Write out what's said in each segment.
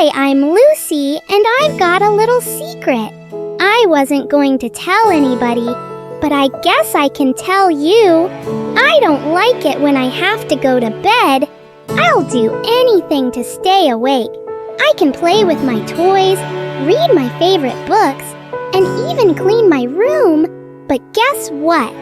Hi, I'm Lucy, and I've got a little secret. I wasn't going to tell anybody, but I guess I can tell you. I don't like it when I have to go to bed. I'll do anything to stay awake. I can play with my toys, read my favorite books, and even clean my room. But guess what?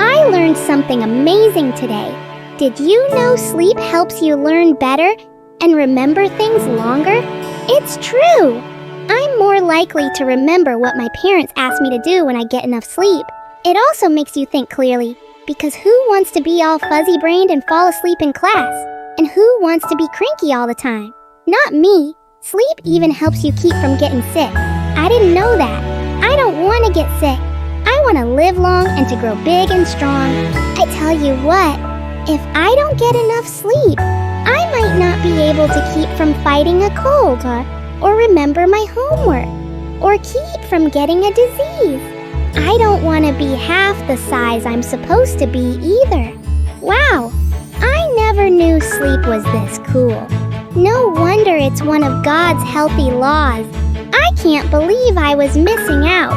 I learned something amazing today. Did you know sleep helps you learn better and remember things longer? It's true! I'm more likely to remember what my parents ask me to do when I get enough sleep. It also makes you think clearly, because who wants to be all fuzzy-brained and fall asleep in class? And who wants to be cranky all the time? Not me. Sleep even helps you keep from getting sick. I didn't know that. I don't want to get sick. I want to live long and to grow big and strong. I tell you what, if I don't get enough sleep, I might not be able to keep from fighting a cold or remember my homework or keep from getting a disease. I don't want to be half the size I'm supposed to be either. Wow, I never knew sleep was this cool. No wonder it's one of God's healthy laws. I can't believe I was missing out.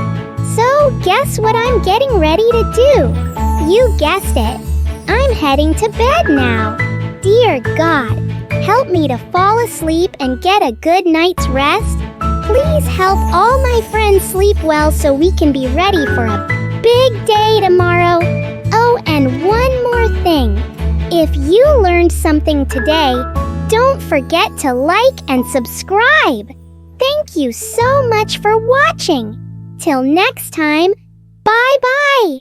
So guess what I'm getting ready to do? You guessed it. I'm heading to bed now. Dear God, help me to fall asleep and get a good night's rest. Please help all my friends sleep well so we can be ready for a big day tomorrow. Oh, and one more thing. If you learned something today, don't forget to like and subscribe. Thank you so much for watching. Till next time, bye-bye.